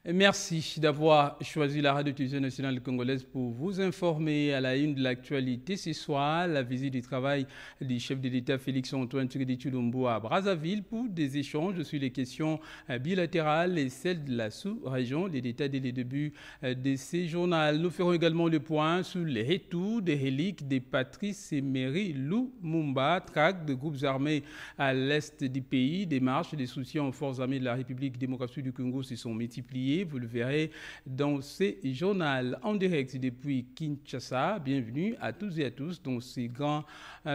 Merci d'avoir choisi la radio-télévision nationale congolaise pour vous informer à la une de l'actualité. Ce soir, la visite du travail du chef de l'État Félix-Antoine Tshisekedi Tshilombo à Brazzaville pour des échanges sur les questions bilatérales et celles de la sous-région. Les détails dès le début de ces journaux. Nous ferons également le point sur les retours des reliques de Patrice Emery Lumumba, traque de groupes armés à l'est du pays. Des marches, des soutiens aux forces armées de la République démocratique du Congo se sont multipliés. Vous le verrez dans ces journaux en direct depuis Kinshasa. Bienvenue à tous et à tous dans ces grands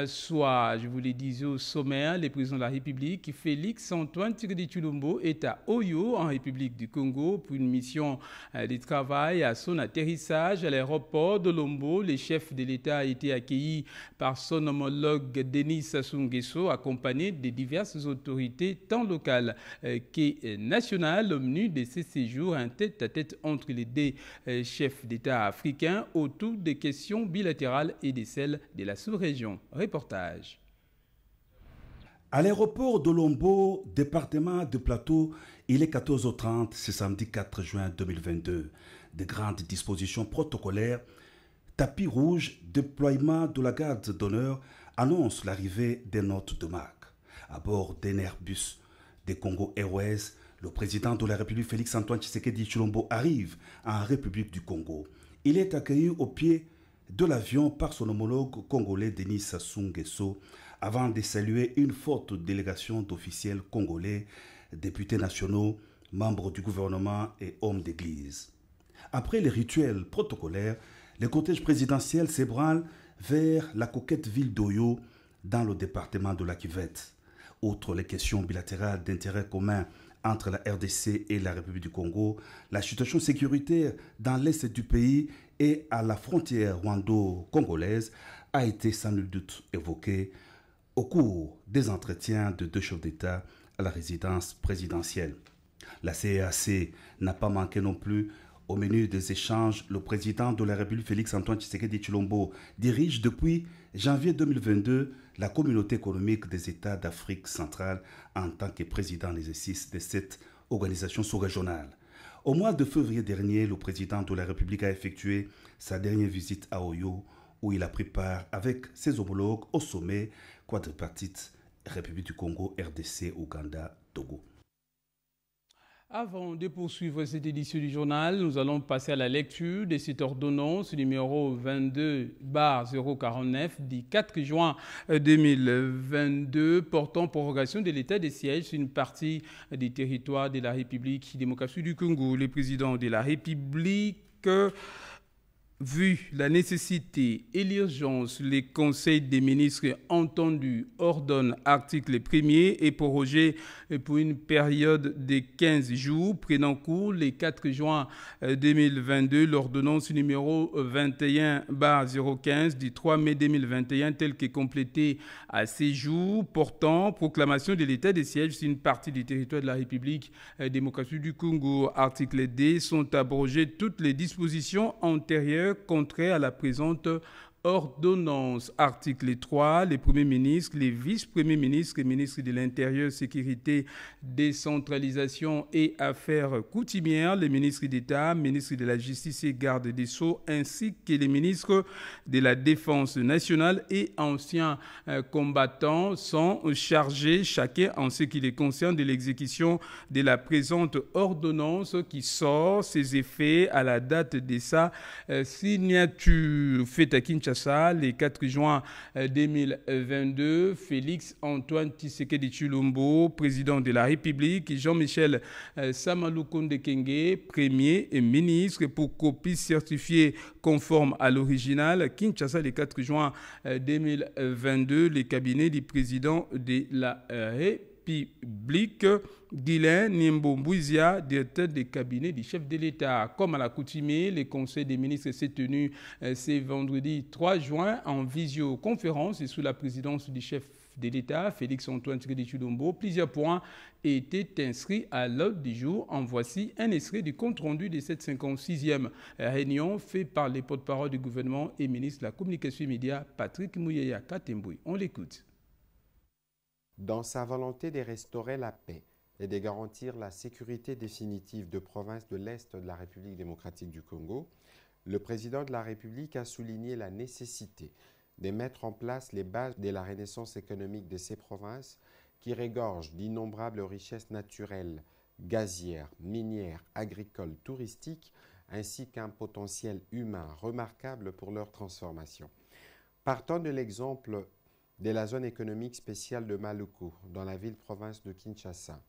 soirs. Je vous le disais au sommaire, le président de la République, Félix-Antoine Tshisekedi Tshilombo, est à Oyo, en République du Congo, pour une mission de travail. À son atterrissage à l'aéroport de Lombo, le chef de l'État a été accueilli par son homologue Denis Sassou Nguesso, accompagné de diverses autorités, tant locales que nationales, au menu de ces séjours, un tête-à-tête entre les deux chefs d'État africains autour des questions bilatérales et de celles de la sous-région. Reportage. À l'aéroport de Lombo, département de Plateau, il est 14h30 ce samedi 4 juin 2022. De grandes dispositions protocolaires, tapis rouge, déploiement de la garde d'honneur annoncent l'arrivée d'un hôte de marque. À bord d'un Airbus des Congo Airways, le président de la République Félix-Antoine Tshisekedi Tshilombo arrive en République du Congo. Il est accueilli au pied de l'avion par son homologue congolais Denis Sassou Nguesso avant de saluer une forte délégation d'officiels congolais, députés nationaux, membres du gouvernement et hommes d'église. Après les rituels protocolaires, le cortège présidentiel s'ébranle vers la coquette ville d'Oyo dans le département de la Kivette. Outre les questions bilatérales d'intérêt commun entre la RDC et la République du Congo, la situation sécuritaire dans l'est du pays et à la frontière rwando-congolaise a été sans nul doute évoquée au cours des entretiens de deux chefs d'État à la résidence présidentielle. La CEAC n'a pas manqué non plus au menu des échanges. Le président de la République Félix-Antoine Tshisekedi Tshilombo dirige depuis janvier 2022 la communauté économique des États d'Afrique centrale en tant que président en exercice de cette organisation sous-régionale. Au mois de février dernier, le président de la République a effectué sa dernière visite à Oyo, où il a pris part avec ses homologues au sommet quadripartite République du Congo, RDC, Ouganda, Togo. Avant de poursuivre cette édition du journal, nous allons passer à la lecture de cette ordonnance numéro 22/049 du 4 juin 2022 portant prorogation de l'état de siège sur une partie du territoire de la République démocratique du Congo. Le président de la République, vu la nécessité et l'urgence, les conseils des ministres entendus ordonnent article 1er et prorogé pour une période de 15 jours, prenant cours le 4 juin 2022 l'ordonnance numéro 21/015 du 3 mai 2021 telle que complétée à ces jours portant proclamation de l'état de siège sur une partie du territoire de la République démocratique du Congo. Article D sont abrogées toutes les dispositions antérieures contraire à la présente ordonnance. Article 3, les premiers ministres, les vice-premiers ministres et ministres de l'Intérieur, Sécurité, Décentralisation et Affaires coutumières, les ministres d'État, ministres de la Justice et Garde des Sceaux, ainsi que les ministres de la Défense nationale et anciens combattants sont chargés, chacun en ce qui les concerne, de l'exécution de la présente ordonnance qui sort ses effets à la date de sa signature. Faite à Kinshasa le 4 juin 2022, Félix-Antoine Tshisekedi Tshilombo, président de la République, Jean-Michel Samalou Konde Kenge, premier ministre, pour copie certifiée conforme à l'original. Kinshasa le 4 juin 2022, le cabinet du président de la République, Guylain Nimbombouizia, directeur des cabinets du chef de l'État. Comme à l'accoutumée, le Conseil des ministres s'est tenu ce vendredi 3 juin en visioconférence et sous la présidence du chef de l'État, Félix-Antoine Tshisekedi Tshilombo. Plusieurs points étaient inscrits à l'ordre du jour. En voici un extrait du compte-rendu de cette 56e réunion fait par les porte-parole du gouvernement et ministre de la Communication et Médias, Patrick Muyaya-Katemboué. On l'écoute. Dans sa volonté de restaurer la paix, et de garantir la sécurité définitive de provinces de l'Est de la République démocratique du Congo, le président de la République a souligné la nécessité de mettre en place les bases de la renaissance économique de ces provinces qui regorgent d'innombrables richesses naturelles, gazières, minières, agricoles, touristiques, ainsi qu'un potentiel humain remarquable pour leur transformation. Partant de l'exemple de la zone économique spéciale de Maluku, dans la ville-province de Kinshasa,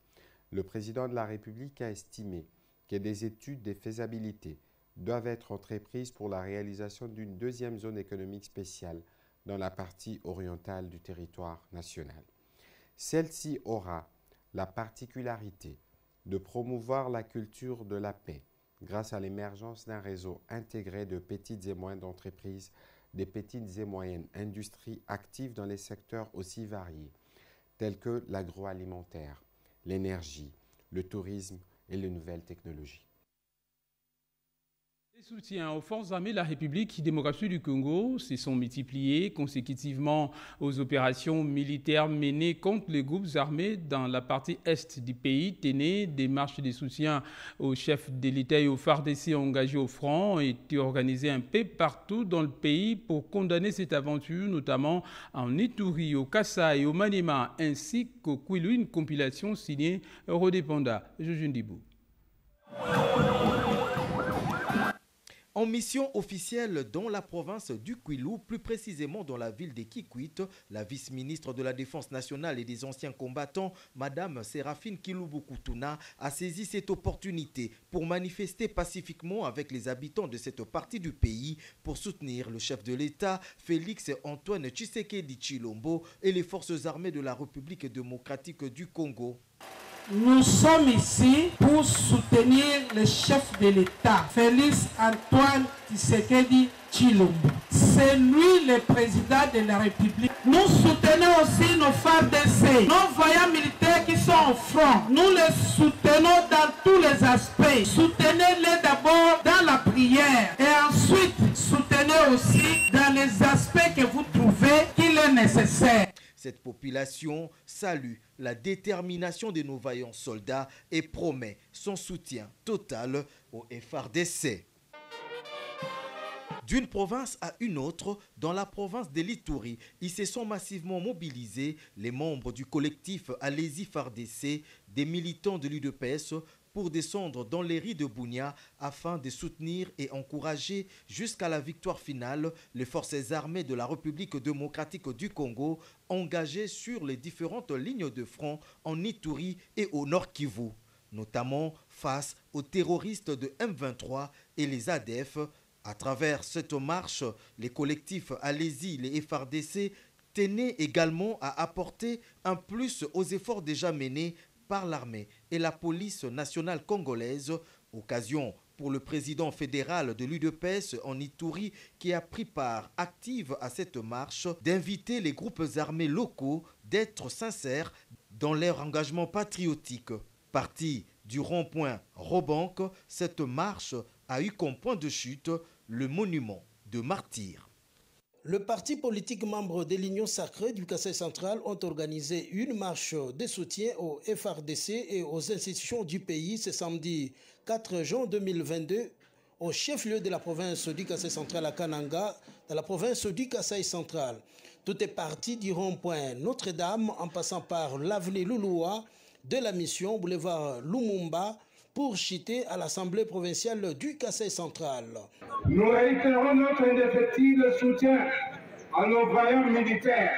le président de la République a estimé que des études de faisabilité doivent être entreprises pour la réalisation d'une deuxième zone économique spéciale dans la partie orientale du territoire national. Celle-ci aura la particularité de promouvoir la culture de la paix grâce à l'émergence d'un réseau intégré de petites et moyennes entreprises, des petites et moyennes industries actives dans les secteurs aussi variés, tels que l'agroalimentaire, l'énergie, le tourisme et les nouvelles technologies. Les soutiens aux forces armées de la République démocratique du Congo se sont multipliés consécutivement aux opérations militaires menées contre les groupes armés dans la partie est du pays. Des marches de soutien aux chefs de l'État et aux FARDC engagés au front ont été organisées un peu partout dans le pays pour condamner cette aventure, notamment en Ituri, au Kasaï et au Maniema, ainsi qu'au Kwilu, une compilation signée Rodépanda. Joujun Dibou. En mission officielle dans la province du Kwilu, plus précisément dans la ville de Kikwit, la vice-ministre de la Défense nationale et des anciens combattants, Madame Séraphine Kilubu-Kutuna, a saisi cette opportunité pour manifester pacifiquement avec les habitants de cette partie du pays pour soutenir le chef de l'État, Félix Antoine Tshisekedi Tshilombo, et les forces armées de la République démocratique du Congo. Nous sommes ici pour soutenir le chef de l'État, Félix Antoine Tshisekedi Tshilombo. C'est lui le président de la République. Nous soutenons aussi nos FARDC, nos voyants militaires qui sont au front. Nous les soutenons dans tous les aspects. Soutenez-les d'abord dans la prière et ensuite soutenez aussi dans les aspects que vous trouvez qu'il est nécessaire. Cette population salue la détermination de nos vaillants soldats et promet son soutien total au FARDC. D'une province à une autre, dans la province de l'Ituri, ils se sont massivement mobilisés, les membres du collectif Allez-y FARDC, des militants de l'UDPS, pour descendre dans les rues de Bunia afin de soutenir et encourager jusqu'à la victoire finale les forces armées de la République démocratique du Congo engagées sur les différentes lignes de front en Ituri et au Nord Kivu, notamment face aux terroristes de M23 et les ADF. À travers cette marche, les collectifs Allez-y, les FARDC tenaient également à apporter un plus aux efforts déjà menés par l'armée et la police nationale congolaise, occasion pour le président fédéral de l'UDPS en Ituri qui a pris part active à cette marche d'inviter les groupes armés locaux d'être sincères dans leur engagement patriotique. Partie du rond-point Robank, cette marche a eu comme point de chute le monument de martyrs. Le parti politique membre de l'Union sacrée du Kasaï central ont organisé une marche de soutien au FARDC et aux institutions du pays ce samedi 4 juin 2022 au chef-lieu de la province du Kasaï central à Kananga, dans la province du Kasaï central. Tout est parti du rond-point Notre-Dame en passant par l'avenue Louloua de la mission boulevard Lumumba pour chiter à l'Assemblée provinciale du Kasaï central. Nous réitérons notre indéfectible soutien à nos vaillants militaires,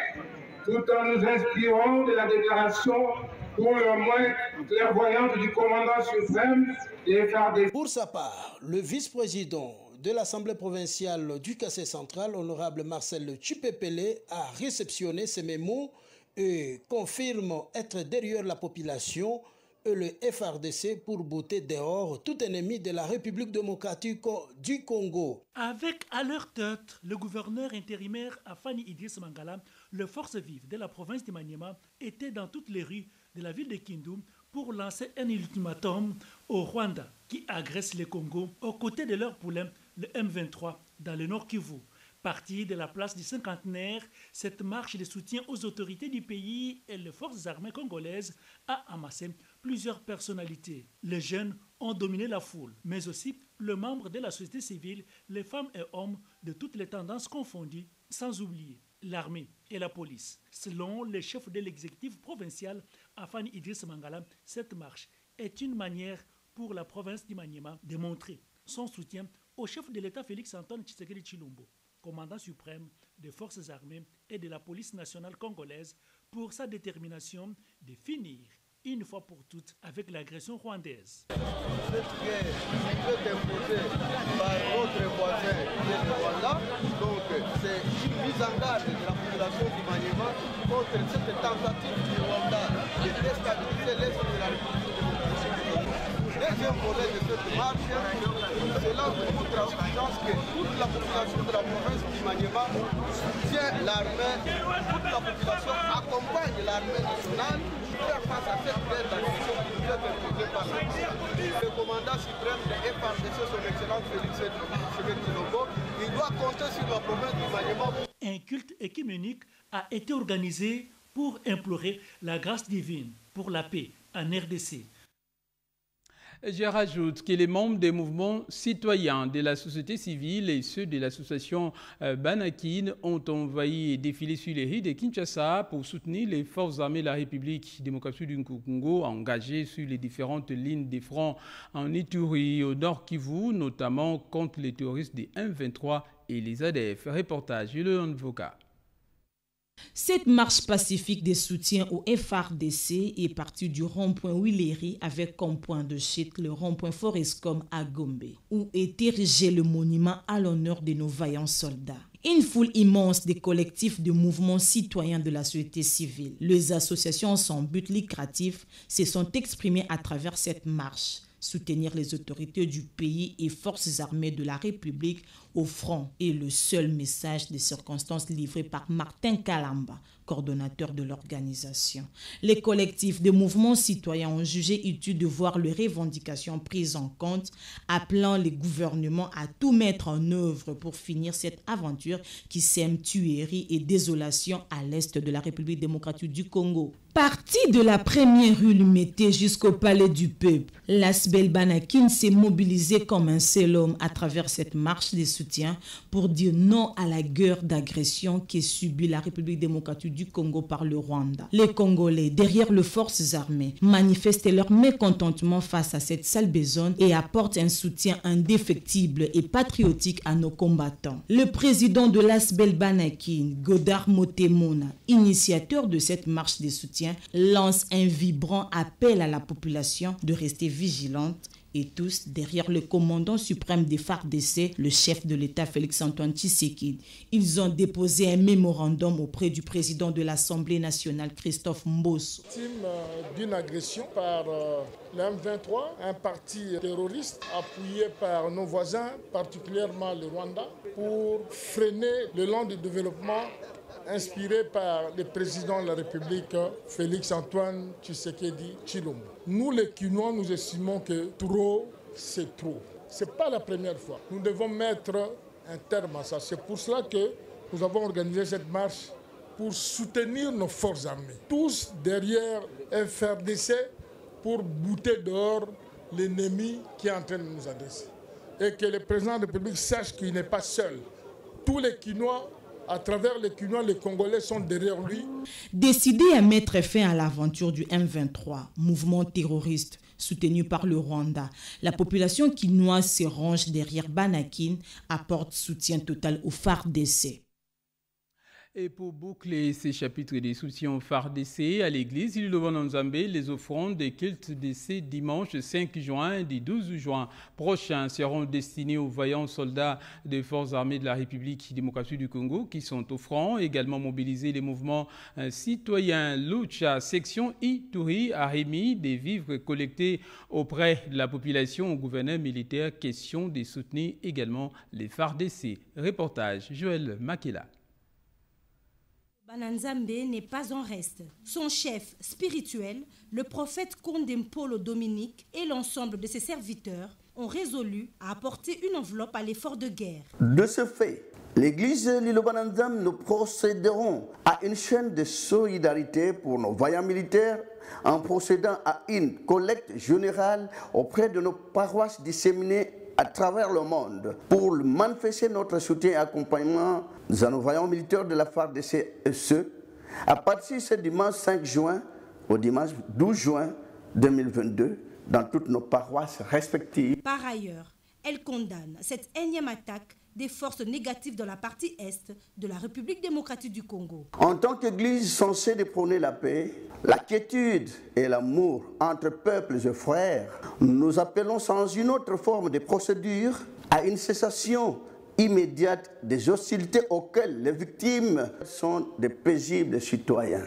tout en nous inspirant de la déclaration pour le moins clairvoyante du commandant suprême des FARDC. Pour sa part, le vice-président de l'Assemblée provinciale du Kasaï central, honorable Marcel Tshipepele, a réceptionné ces mémos et confirme être derrière la population et le FARDC pour bouter dehors tout ennemi de la République démocratique du Congo. Avec à leur tête le gouverneur intérimaire Afani Idriss Mangala, les forces vives de la province de Maniema étaient dans toutes les rues de la ville de Kindu pour lancer un ultimatum au Rwanda qui agresse le Congo aux côtés de leur poulain, le M23, dans le Nord Kivu. Partie de la place du cinquantenaire, cette marche de soutien aux autorités du pays et les forces armées congolaises a amassé plusieurs personnalités. Les jeunes ont dominé la foule, mais aussi le membre de la société civile, les femmes et hommes de toutes les tendances confondues, sans oublier l'armée et la police. Selon le chef de l'exécutif provincial, Afani Idriss Mangala, cette marche est une manière pour la province du Maniema de montrer son soutien au chef de l'État Félix-Antoine Tshisekedi Tshilombo, commandant suprême des forces armées et de la police nationale congolaise, pour sa détermination de finir une fois pour toutes avec l'agression rwandaise. Cette guerre est imposée par notre voisin le Rwanda, donc c'est une mise en garde de la population du Maniema contre cette tentative du Rwanda de déstabiliser l'Est de la République démocratique du Congo. Deuxième volet de cette marche, c'est là pour transparence que toute la population de la province du Maniema soutient l'armée, toute la population accompagne l'armée nationale faire face à cette guerre d'agression qui nous est imposée par le commandant suprême de FARDC, son excellence Félix Tshisekedi Tshilombo. Il doit compter sur la province du Maniema. Un culte écuménique a été organisé pour implorer la grâce divine pour la paix en RDC. Je rajoute que les membres des mouvements citoyens de la société civile et ceux de l'association Banakin ont envahi et défilé sur les rues de Kinshasa pour soutenir les forces armées de la République démocratique du Congo engagées sur les différentes lignes des fronts en Ituri, au Nord Kivu, notamment contre les terroristes des M23 et les ADF. Reportage, Julien Voka. Cette marche pacifique de soutien au FARDC est partie du rond-point Willery avec comme point de chute le rond-point Forescom à Gombe, où est érigé le monument à l'honneur de nos vaillants soldats. Une foule immense des collectifs de mouvements citoyens de la société civile, les associations sans but lucratif, se sont exprimées à travers cette marche. Soutenir les autorités du pays et forces armées de la République au front est le seul message des circonstances livré par Martin Kalamba, coordonnateur de l'organisation. Les collectifs de mouvements citoyens ont jugé utile de voir leurs revendications prises en compte, appelant les gouvernements à tout mettre en œuvre pour finir cette aventure qui sème tuerie et désolation à l'est de la République démocratique du Congo. Parti de la première rue Lumété jusqu'au palais du peuple, l'Asbel Banakin s'est mobilisé comme un seul homme à travers cette marche de soutien pour dire non à la guerre d'agression qui subit la République démocratique du Congo par le Rwanda. Les Congolais, derrière les forces armées, manifestent leur mécontentement face à cette sale besogne et apportent un soutien indéfectible et patriotique à nos combattants. Le président de l'Asbel Banakin, Godard Motemona, initiateur de cette marche de soutien, lance un vibrant appel à la population de rester vigilante et tous derrière le commandant suprême des FARDC, le chef de l'État Félix-Antoine Tshisekedi. Ils ont déposé un mémorandum auprès du président de l'Assemblée nationale, Christophe Mbosso. Victime d'une agression par le M23, un parti terroriste appuyé par nos voisins, particulièrement le Rwanda, pour freiner l'élan de développement inspiré par le président de la République, Félix-Antoine Tshisekedi Tshilombo. Nous, les Kinois, nous estimons que trop, c'est trop. Ce n'est pas la première fois. Nous devons mettre un terme à ça. C'est pour cela que nous avons organisé cette marche pour soutenir nos forces armées. Tous derrière FARDC pour bouter dehors l'ennemi qui est en train de nous adresser. Et que le président de la République sache qu'il n'est pas seul. Tous les Kinois, à travers les Kinois, les Congolais sont derrière lui. Décidé à mettre fin à l'aventure du M23, mouvement terroriste soutenu par le Rwanda, la population kinoise se range derrière Banakin, apporte soutien total au FARDC. Et pour boucler ces chapitres des soutiens au FARDC à l'église Ililo-Nzambe, les offrandes des cultes de ce dimanche 5 juin et du 12 juin prochains seront destinées aux vaillants soldats des forces armées de la République démocratique du Congo qui sont au front. Également mobilisés les mouvements citoyens Lucha, section Ituri, a remis des vivres collectés auprès de la population au gouverneur militaire. Question de soutenir également les FARDC. Reportage Joël Makela. Bananzambe n'est pas en reste. Son chef spirituel, le prophète Kondempolo Dominique et l'ensemble de ses serviteurs ont résolu à apporter une enveloppe à l'effort de guerre. De ce fait, l'Église Lilobananzam, nous procéderons à une chaîne de solidarité pour nos voyants militaires en procédant à une collecte générale auprès de nos paroisses disséminées à travers le monde pour manifester notre soutien et accompagnement à nos voyants militaires de la FARDC et ce, à partir de ce dimanche 5 juin au dimanche 12 juin 2022 dans toutes nos paroisses respectives. Par ailleurs, elle condamne cette énième attaque des forces négatives dans la partie est de la République démocratique du Congo. En tant qu'Église censée de prôner la paix, la quiétude et l'amour entre peuples et frères, nous appelons sans une autre forme de procédure à une cessation immédiate des hostilités auxquelles les victimes sont des paisibles citoyens.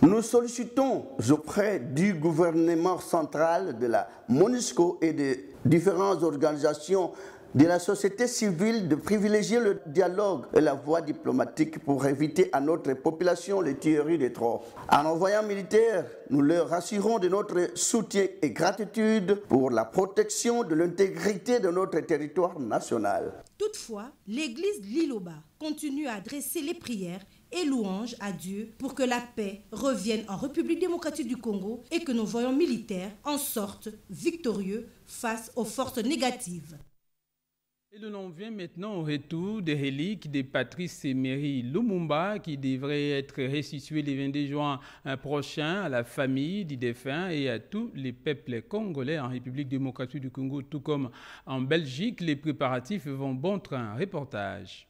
Nous sollicitons auprès du gouvernement central, de la MONUSCO et des différentes organisations de la société civile de privilégier le dialogue et la voie diplomatique pour éviter à notre population les tueries de trop. En envoyant militaires, nous leur assurons de notre soutien et gratitude pour la protection de l'intégrité de notre territoire national. Toutefois, l'église Liloba continue à adresser les prières et louanges à Dieu pour que la paix revienne en République démocratique du Congo et que nos voyants militaires en sortent victorieux face aux forces négatives. Et l'on vient maintenant au retour des reliques de Patrice Emery Lumumba qui devrait être restitué le 22 juin prochain à la famille du défunt et à tous les peuples congolais en République démocratique du Congo, tout comme en Belgique. Les préparatifs vont bon train. Reportage.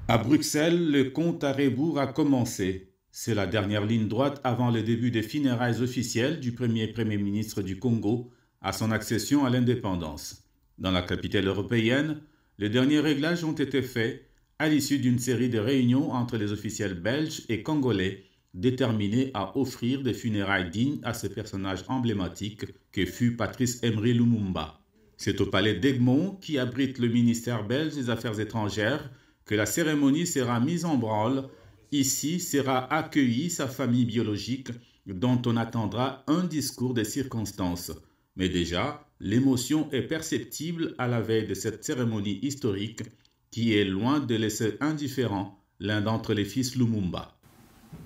À Bruxelles, le compte à rebours a commencé. C'est la dernière ligne droite avant le début des funérailles officielles du premier ministre du Congo à son accession à l'indépendance. Dans la capitale européenne, les derniers réglages ont été faits à l'issue d'une série de réunions entre les officiels belges et congolais déterminés à offrir des funérailles dignes à ce personnage emblématique que fut Patrice Emery Lumumba. C'est au palais d'Egmont, qui abrite le ministère belge des Affaires étrangères, que la cérémonie sera mise en branle. Ici sera accueillie sa famille biologique, dont on attendra un discours des circonstances. Mais déjà, l'émotion est perceptible à la veille de cette cérémonie historique qui est loin de laisser indifférent l'un d'entre les fils Lumumba.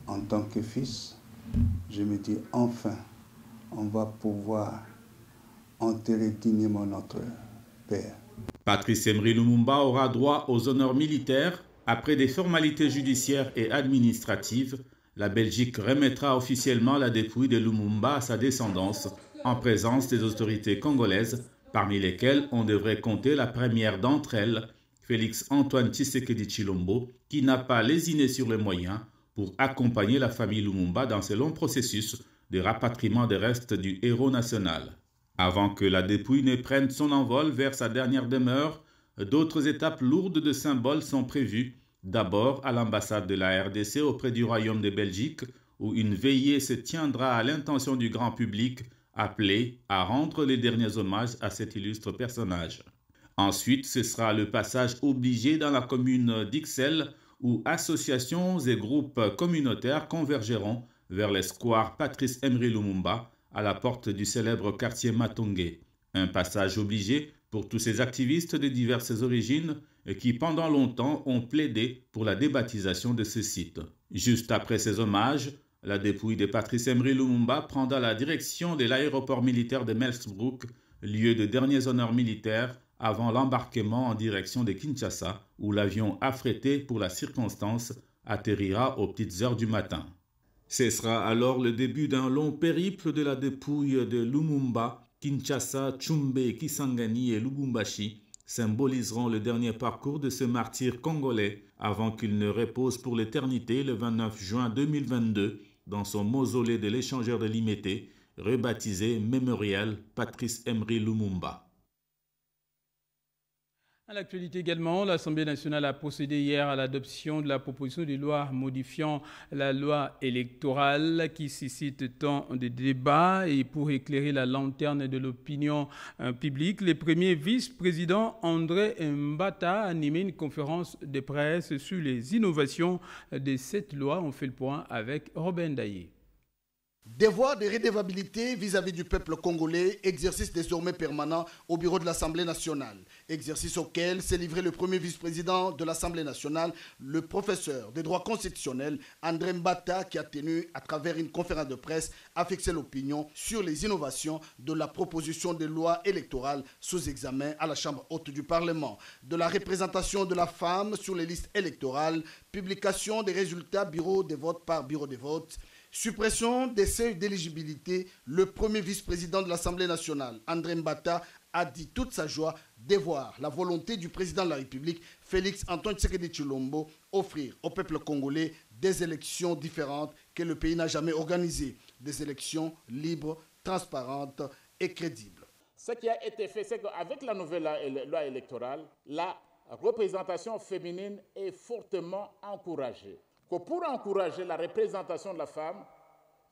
En tant que fils, je me dis enfin, on va pouvoir enterrer dignement notre père. Patrice Emery Lumumba aura droit aux honneurs militaires. Après des formalités judiciaires et administratives, la Belgique remettra officiellement la dépouille de Lumumba à sa descendance en présence des autorités congolaises, parmi lesquelles on devrait compter la première d'entre elles, Félix Antoine Tshisekedi Tshilombo, qui n'a pas lésiné sur les moyens pour accompagner la famille Lumumba dans ce long processus de rapatriement des restes du héros national. Avant que la dépouille ne prenne son envol vers sa dernière demeure, d'autres étapes lourdes de symboles sont prévues. D'abord à l'ambassade de la RDC auprès du Royaume de Belgique, où une veillée se tiendra à l'intention du grand public, appelé à rendre les derniers hommages à cet illustre personnage. Ensuite, ce sera le passage obligé dans la commune d'Ixelles, où associations et groupes communautaires convergeront vers les squares Patrice Emery Lumumba, à la porte du célèbre quartier Matongé. Un passage obligé pour tous ces activistes de diverses origines qui, pendant longtemps, ont plaidé pour la débaptisation de ce site. Juste après ces hommages, la dépouille de Patrice Emery Lumumba prendra la direction de l'aéroport militaire de Melsbrook, lieu de derniers honneurs militaires avant l'embarquement en direction de Kinshasa, où l'avion affrété pour la circonstance atterrira aux petites heures du matin. Ce sera alors le début d'un long périple de la dépouille de Lumumba. Kinshasa, Tchumbe, Kisangani et Lubumbashi symboliseront le dernier parcours de ce martyr congolais avant qu'il ne repose pour l'éternité le 29 juin 2022 dans son mausolée de l'échangeur de Limete, rebaptisé Mémorial Patrice Emery Lumumba. À l'actualité également, l'Assemblée nationale a procédé hier à l'adoption de la proposition de loi modifiant la loi électorale qui suscite tant de débats. Et pour éclairer la lanterne de l'opinion publique, le premier vice-président André Mbata a animé une conférence de presse sur les innovations de cette loi. On fait le point avec Robin Daillé. Devoir de redevabilité vis-à-vis du peuple congolais, exercice désormais permanent au bureau de l'Assemblée nationale. Exercice auquel s'est livré le premier vice-président de l'Assemblée nationale, le professeur des droits constitutionnels, André Mbata, qui a tenu, à travers une conférence de presse, à fixer l'opinion sur les innovations de la proposition de loi électorale sous examen à la Chambre haute du Parlement, de la représentation de la femme sur les listes électorales, publication des résultats bureau de vote par bureau de vote, suppression des seuils d'éligibilité. Le premier vice-président de l'Assemblée nationale, André Mbata, a dit toute sa joie de voir la volonté du président de la République, Félix Antoine Tshisekedi Tshilombo, offrir au peuple congolais des élections différentes que le pays n'a jamais organisées. Des élections libres, transparentes et crédibles. Ce qui a été fait, c'est qu'avec la nouvelle loi électorale, la représentation féminine est fortement encouragée. Que pour encourager la représentation de la femme,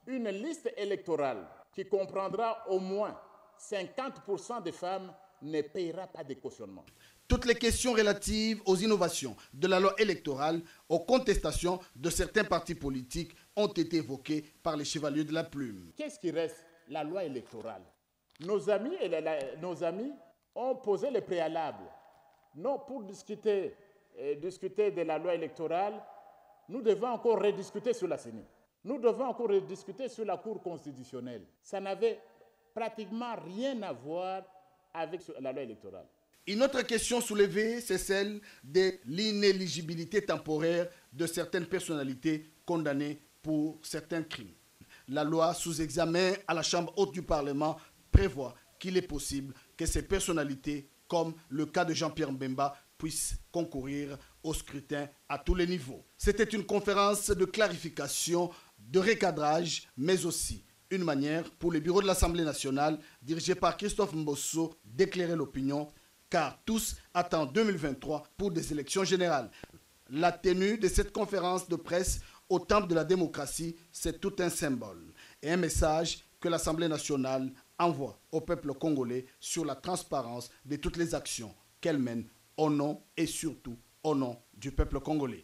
une liste électorale qui comprendra au moins 50% des femmes ne paiera pas de cautionnement. Toutes les questions relatives aux innovations de la loi électorale, aux contestations de certains partis politiques ont été évoquées par les chevaliers de la plume. Qu'est-ce qui reste? La loi électorale. Nos amis ont posé les préalables. Non, pour discuter de la loi électorale, nous devons encore rediscuter sur la CENI. Nous devons encore rediscuter sur la Cour constitutionnelle. Ça n'avait pratiquement rien à voir avec la loi électorale. Une autre question soulevée, c'est celle de l'inéligibilité temporaire de certaines personnalités condamnées pour certains crimes. La loi sous examen à la Chambre haute du Parlement prévoit qu'il est possible que ces personnalités, comme le cas de Jean-Pierre Mbemba, puissent concourir au scrutin à tous les niveaux. C'était une conférence de clarification, de recadrage, mais aussi une manière pour le bureau de l'Assemblée nationale, dirigé par Christophe Mbosso, d'éclairer l'opinion, car tous attendent 2023 pour des élections générales. La tenue de cette conférence de presse au temple de la démocratie, c'est tout un symbole et un message que l'Assemblée nationale envoie au peuple congolais sur la transparence de toutes les actions qu'elle mène au nom et surtout au nom du peuple congolais.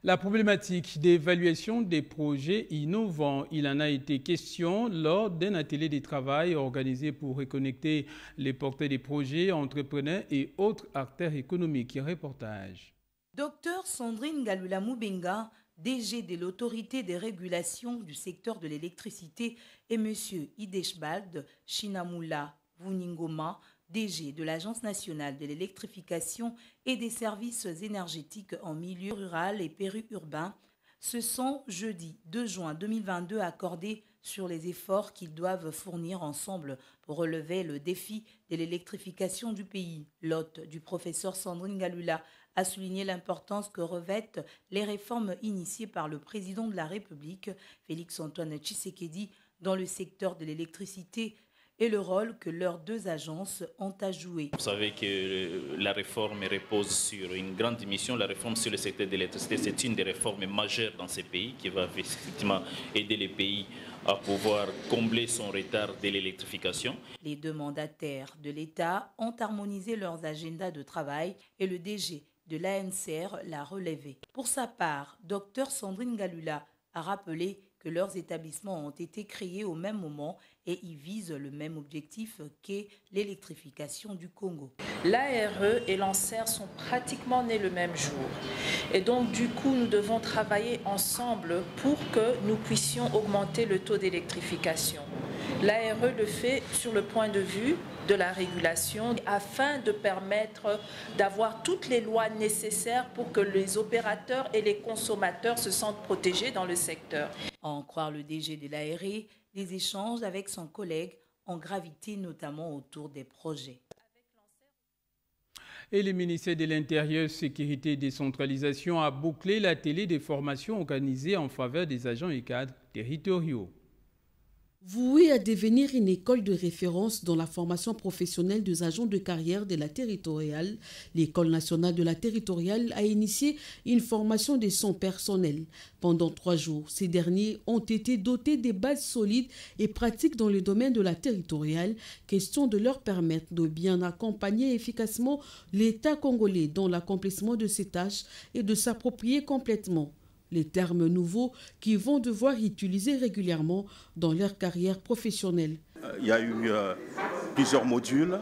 La problématique d'évaluation des projets innovants, il en a été question lors d'un atelier de travail organisé pour reconnecter les porteurs des projets, entrepreneurs et autres acteurs économiques. Reportage. Docteur Sandrine Galula-Moubenga, DG de l'autorité de régulation du secteur de l'électricité, et M. Ideshbald Shinamula Vuningoma, DG de l'Agence nationale de l'électrification et des services énergétiques en milieu rural et périurbain, se sont jeudi 2 juin 2022 accordés sur les efforts qu'ils doivent fournir ensemble pour relever le défi de l'électrification du pays. L'hôte du professeur Sandrine Galula a souligné l'importance que revêtent les réformes initiées par le président de la République, Félix Antoine Tshisekedi, dans le secteur de l'électricité et le rôle que leurs deux agences ont à jouer. Vous savez que la réforme repose sur une grande mission. La réforme sur le secteur de l'électricité, c'est une des réformes majeures dans ces pays qui va effectivement aider les pays à pouvoir combler son retard de l'électrification. Les deux mandataires de l'État ont harmonisé leurs agendas de travail et le DG de l'ANCR l'a relevé. Pour sa part, Dr Sandrine Galula a rappelé que leurs établissements ont été créés au même moment et ils visent le même objectif qu'est l'électrification du Congo. L'ARE et l'ANCR sont pratiquement nés le même jour. Et donc, du coup, nous devons travailler ensemble pour que nous puissions augmenter le taux d'électrification. L'ARE le fait sur le point de vue de la régulation afin de permettre d'avoir toutes les lois nécessaires pour que les opérateurs et les consommateurs se sentent protégés dans le secteur. À en croire le DG de l'ARE, les échanges avec son collègue ont gravité notamment autour des projets. Et le ministère de l'Intérieur, Sécurité et Décentralisation a bouclé l'atelier des formations organisées en faveur des agents et cadres territoriaux. Vouée à devenir une école de référence dans la formation professionnelle des agents de carrière de la territoriale, l'École nationale de la territoriale a initié une formation de son personnel. Pendant 3 jours, ces derniers ont été dotés de bases solides et pratiques dans le domaine de la territoriale, question de leur permettre de bien accompagner efficacement l'État congolais dans l'accomplissement de ses tâches et de s'approprier complètement Les termes nouveaux qu'ils vont devoir utiliser régulièrement dans leur carrière professionnelle. Il y a eu plusieurs modules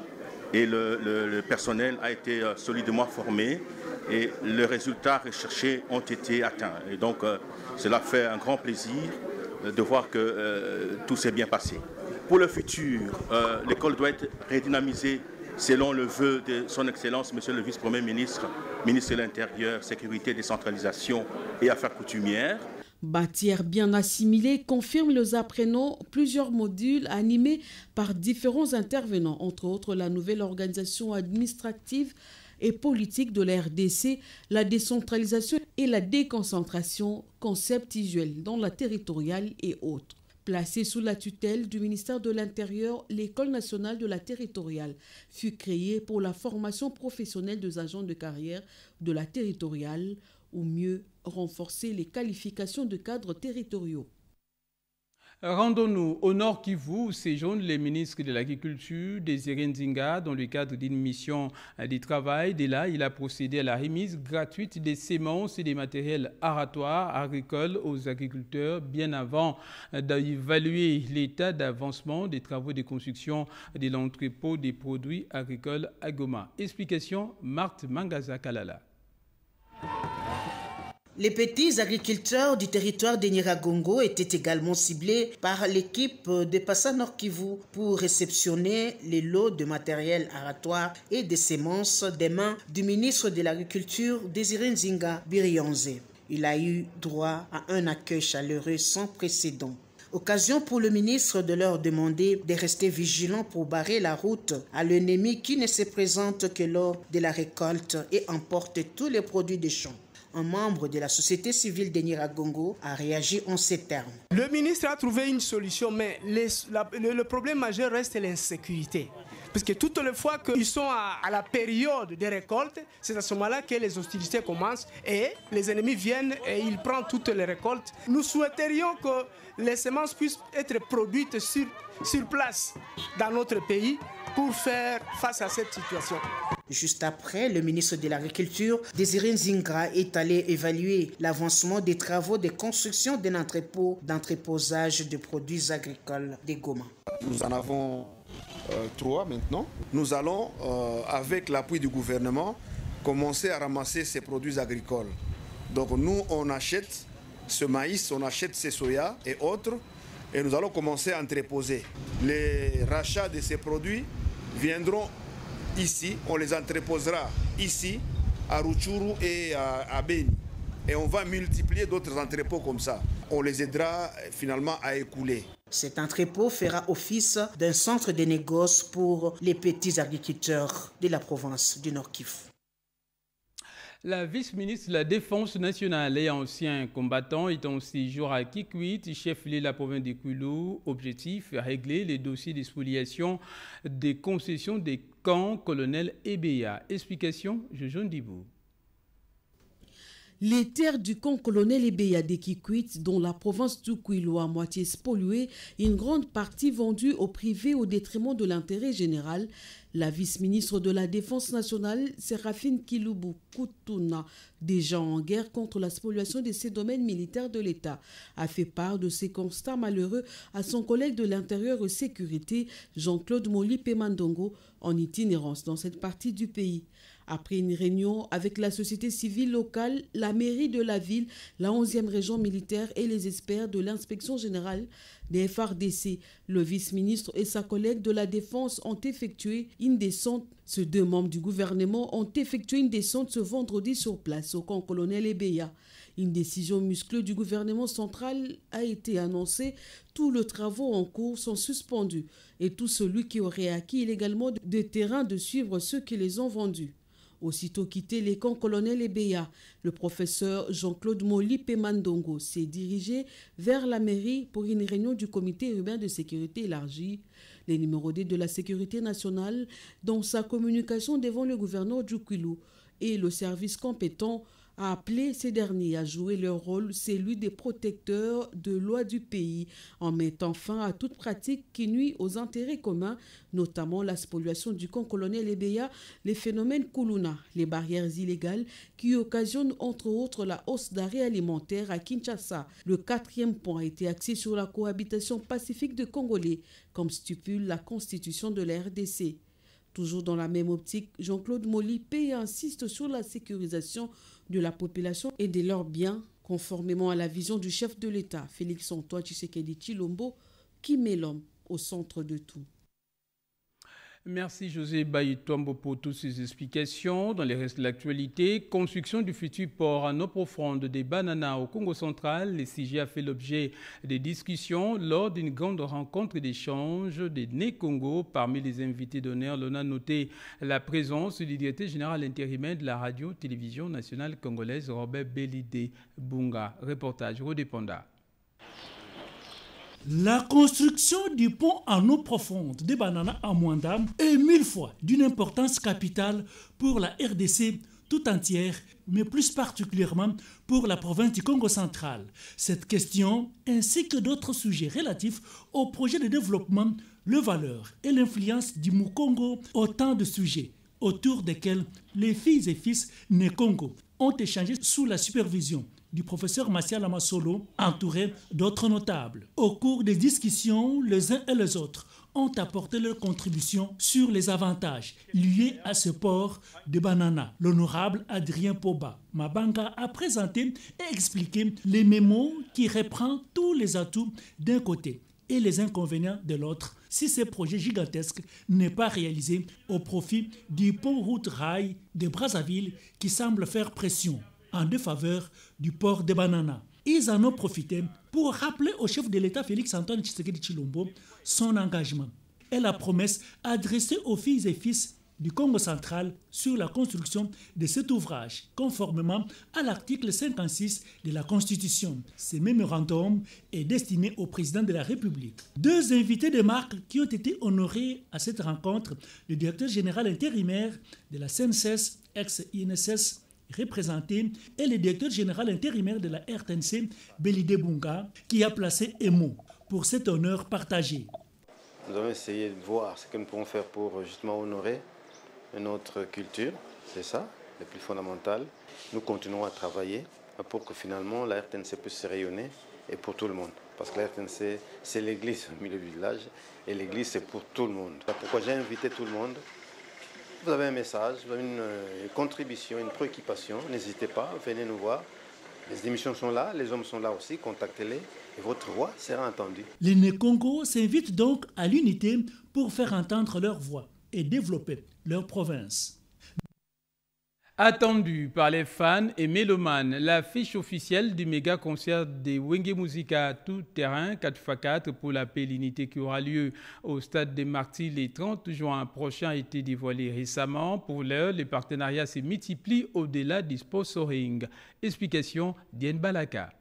et le personnel a été solidement formé et les résultats recherchés ont été atteints. Et donc cela fait un grand plaisir de voir que tout s'est bien passé. Pour le futur, l'école doit être redynamisée selon le vœu de son Excellence, Monsieur le Vice-Premier ministre, ministre de l'Intérieur, Sécurité, Décentralisation et Affaires coutumières. Bâtir bien assimilé confirme les apprenants plusieurs modules animés par différents intervenants, entre autres la nouvelle organisation administrative et politique de la RDC, la décentralisation et la déconcentration, concept usuel dans la territoriale et autres. Placée sous la tutelle du ministère de l'Intérieur, l'École nationale de la territoriale fut créée pour la formation professionnelle des agents de carrière de la territoriale, ou mieux renforcer les qualifications de cadres territoriaux. Rendons-nous au Nord Kivu où séjournent les ministres de l'Agriculture, Désiré Nzinga, dans le cadre d'une mission de travail. Dès là, il a procédé à la remise gratuite des semences et des matériels aratoires agricoles aux agriculteurs, bien avant d'évaluer l'état d'avancement des travaux de construction de l'entrepôt des produits agricoles à Goma. Explication, Marthe Mangaza Kalala. Les petits agriculteurs du territoire de Nyiragongo étaient également ciblés par l'équipe de Passa Nord Kivu pour réceptionner les lots de matériel aratoire et de semences des mains du ministre de l'Agriculture, Désiré Nzinga Birionze. Il a eu droit à un accueil chaleureux sans précédent. Occasion pour le ministre de leur demander de rester vigilants pour barrer la route à l'ennemi qui ne se présente que lors de la récolte et emporte tous les produits des champs. Un membre de la société civile de Nyiragongo a réagi en ces termes. Le ministre a trouvé une solution, mais le problème majeur reste l'insécurité. Parce que toutes les fois qu'ils sont à la période des récoltes, c'est à ce moment-là que les hostilités commencent et les ennemis viennent et ils prennent toutes les récoltes. Nous souhaiterions que les semences puissent être produites sur place dans notre pays pour faire face à cette situation. Juste après, le ministre de l'Agriculture, Désiré Nzinga, est allé évaluer l'avancement des travaux de construction d'un entrepôt d'entreposage de produits agricoles de Goma. Nous en avons 3 maintenant. Nous allons, avec l'appui du gouvernement, commencer à ramasser ces produits agricoles. Donc nous, on achète ce maïs, on achète ces soya et autres, et nous allons commencer à entreposer. Les rachats de ces produits viendront ici, on les entreposera ici, à Rutshuru et à Beni. Et on va multiplier d'autres entrepôts comme ça. On les aidera finalement à écouler. Cet entrepôt fera office d'un centre de négoce pour les petits agriculteurs de la province du Nord Kivu. La vice-ministre de la Défense nationale et ancien combattant est en séjour à Kikwit, chef-lieu de la province de Kwilu. Objectif, régler les dossiers de spoliation des concessions des camps colonel Ebeya. Explication, Jojo Ndibou. Les terres du camp colonel Ebeya de Kikwit, dont la province du Kwilu à moitié spoliée, une grande partie vendue au privé au détriment de l'intérêt général. La vice-ministre de la Défense nationale, Séraphine Kilubu Kutuna, déjà en guerre contre la spoliation de ces domaines militaires de l'État, a fait part de ces constats malheureux à son collègue de l'Intérieur et Sécurité, Jean-Claude Molipe Mandongo, en itinérance dans cette partie du pays. Après une réunion avec la société civile locale, la mairie de la ville, la 11e région militaire et les experts de l'inspection générale des FARDC, le vice-ministre et sa collègue de la Défense ont effectué une descente. Ces 2 membres du gouvernement ont effectué une descente ce vendredi sur place au camp colonel Ebeya. Une décision musclée du gouvernement central a été annoncée. Tous les travaux en cours sont suspendus et tout celui qui aurait acquis illégalement des terrains de suivre ceux qui les ont vendus. Aussitôt quitté les camps colonel Ebeya, le professeur Jean-Claude Molipe Mandongo s'est dirigé vers la mairie pour une réunion du comité urbain de sécurité élargie. Les numéros 2 de la sécurité nationale, dans sa communication devant le gouverneur du Kwilu et le service compétent, a appelé ces derniers à jouer leur rôle, celui des protecteurs de loi du pays, en mettant fin à toute pratique qui nuit aux intérêts communs, notamment la spoliation du camp colonel Ebeya, les phénomènes Kuluna, les barrières illégales qui occasionnent entre autres la hausse d'arrêts alimentaires à Kinshasa. Le 4e point a été axé sur la cohabitation pacifique de Congolais, comme stipule la constitution de la RDC. Toujours dans la même optique, Jean-Claude Molipé insiste sur la sécurisation de la population et de leurs biens, conformément à la vision du chef de l'État, Félix-Antoine Tshisekedi Tshilombo, qui met l'homme au centre de tout. Merci José Bayitombo pour toutes ces explications. Dans les restes de l'actualité, construction du futur port en eau profonde des Bananas au Congo central, le sujet a fait l'objet de discussions lors d'une grande rencontre d'échange des Né-Congo. Parmi les invités d'honneur, l'on a noté la présence du directeur général intérimaire de la radio-télévision nationale congolaise, Robert Belidé Bunga. Reportage Rodépanda. La construction du pont en eau profonde des Bananas à Mwanda est 1000 fois d'une importance capitale pour la RDC tout entière, mais plus particulièrement pour la province du Congo central. Cette question, ainsi que d'autres sujets relatifs au projet de développement, les valeurs et l'influence du Mukongo, autant de sujets autour desquels les filles et fils Né-Congo ont échangé sous la supervision du professeur Martial Amasolo, entouré d'autres notables. Au cours des discussions, les uns et les autres ont apporté leur contribution sur les avantages liés à ce port de Banana. L'honorable Adrien Poba Mabanga a présenté et expliqué les mémos qui reprend tous les atouts d'un côté et les inconvénients de l'autre si ce projet gigantesque n'est pas réalisé au profit du pont route rail de Brazzaville qui semble faire pression en défaveur du port de Banana. Ils en ont profité pour rappeler au chef de l'État Félix-Antoine Tshisekedi Tshilombo son engagement et la promesse adressée aux filles et fils du Congo central sur la construction de cet ouvrage, conformément à l'article 56 de la Constitution. Ce mémorandum est destiné au président de la République. Deux invités de marque qui ont été honorés à cette rencontre, le directeur général intérimaire de la CNSS, ex-INSS, représenté, et le directeur général intérimaire de la RTNC, Belidé Bunga, qui a placé un mot pour cet honneur partagé. Nous avons essayé de voir ce que nous pouvons faire pour justement honorer notre culture, c'est ça, le plus fondamental. Nous continuons à travailler pour que finalement la RTNC puisse se rayonner et pour tout le monde. Parce que la RTNC, c'est l'église au milieu du village et l'église, c'est pour tout le monde. C'est pourquoi j'ai invité tout le monde. Vous avez un message, vous avez une contribution, une préoccupation, n'hésitez pas, venez nous voir. Les émissions sont là, les hommes sont là aussi, contactez-les et votre voix sera entendue. Les Né-Congo s'invitent donc à l'unité pour faire entendre leur voix et développer leur province. Attendu par les fans et mélomanes, l'affiche officielle du méga concert de Wenge Musica tout terrain 4x4 pour la paix et l'unité qui aura lieu au stade des Martyrs le 30 juin prochain a été dévoilé récemment. Pour l'heure, les partenariats se multiplient au-delà du sponsoring. Explication d'Yen Balaka.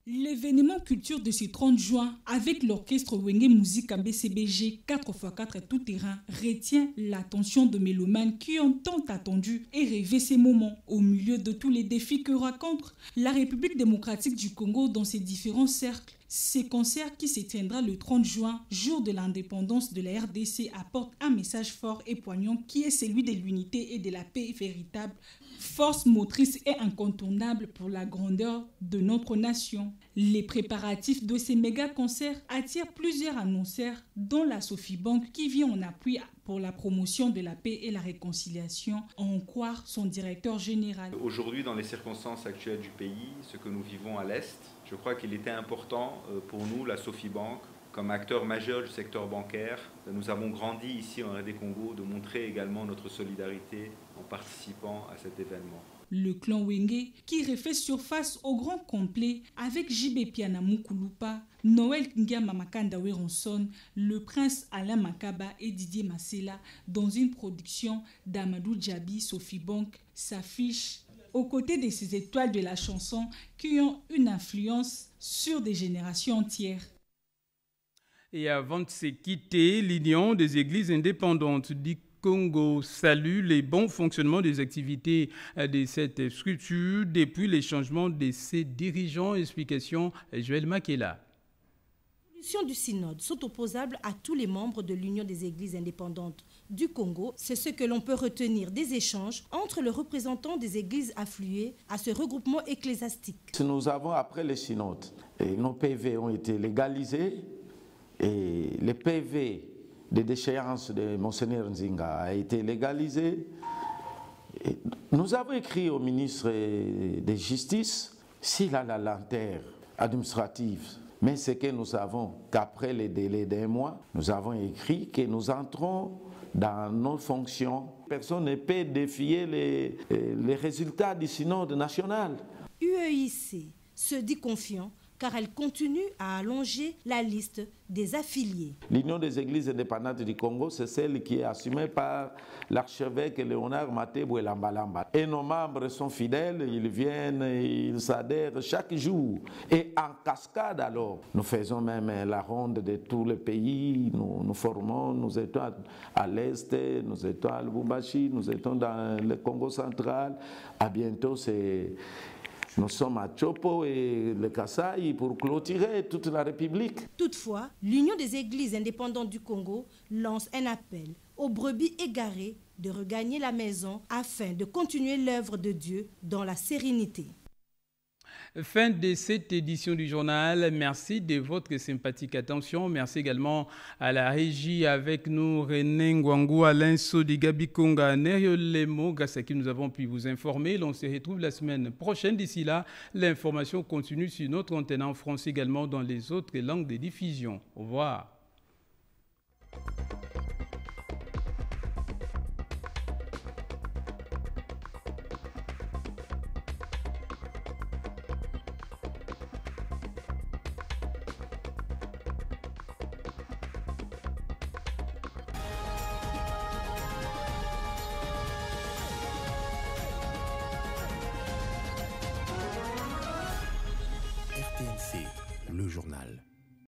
L'événement culture de ce 30 juin avec l'orchestre Wenge Musica BCBG 4x4 tout terrain retient l'attention de mélomanes qui ont tant attendu et rêvé ces moments au milieu de tous les défis que rencontre la République démocratique du Congo dans ses différents cercles. Ce concert qui se tiendra le 30 juin, jour de l'indépendance de la RDC, apporte un message fort et poignant qui est celui de l'unité et de la paix véritable, force motrice et incontournable pour la grandeur de notre nation. Les préparatifs de ces méga concerts attirent plusieurs annonceurs, dont la Sophie Bank qui vient en appui pour la promotion de la paix et la réconciliation, à en croire son directeur général. Aujourd'hui, dans les circonstances actuelles du pays, ce que nous vivons à l'Est, je crois qu'il était important pour nous, la Sophie Bank, comme acteur majeur du secteur bancaire. Nous avons grandi ici en RD Congo, de montrer également notre solidarité en participant à cet événement. Le clan Wenge qui refait surface au grand complet avec JB Piana Mukulupa, Noël Ngama Makanda Weronson, le prince Alain Makaba et Didier Massela dans une production d'Amadou Djabi, Sophie Bank s'affiche aux côtés de ces étoiles de la chanson qui ont une influence sur des générations entières. Et avant de se quitter, l'Union des églises indépendantes du Congo salue les bons fonctionnements des activités de cette structure depuis les changements de ses dirigeants. Explication Joël Makela. Les solutions du synode sont opposables à tous les membres de l'Union des églises indépendantes du Congo. C'est ce que l'on peut retenir des échanges entre le représentant des églises affluées à ce regroupement ecclésiastique. Nous avons, après le synode, nos PV ont été légalisés et les PV de déchéance de Monseigneur Nzinga a été légalisé. Et nous avons écrit au ministre de Justice s'il a la lenteur administrative. Mais ce que nous savons, qu'après les délais d'un mois, nous avons écrit que nous entrons dans nos fonctions. Personne ne peut défier les résultats du synode national. UEIC se dit confiant car elle continue à allonger la liste des affiliés. L'Union des églises indépendantes du Congo, c'est celle qui est assumée par l'archevêque Léonard Mateboué Lambalamba. Et nos membres sont fidèles, ils viennent, ils s'adhèrent chaque jour. Et en cascade alors, nous faisons même la ronde de tous les pays, nous formons, nous étions à l'Est, nous étions à Lubumbashi, nous étions dans le Congo central. À bientôt, nous sommes à Chopo et le Kasaï pour clôturer toute la République. Toutefois, l'Union des églises indépendantes du Congo lance un appel aux brebis égarées de regagner la maison afin de continuer l'œuvre de Dieu dans la sérénité. Fin de cette édition du journal. Merci de votre sympathique attention. Merci également à la régie avec nous, René Ngwangu, Alain Sodi, Gabi Konga, Nerio Lemo, grâce à qui nous avons pu vous informer. On se retrouve la semaine prochaine. D'ici là, l'information continue sur notre antenne en français également dans les autres langues de diffusion. Au revoir. RTNC, le journal.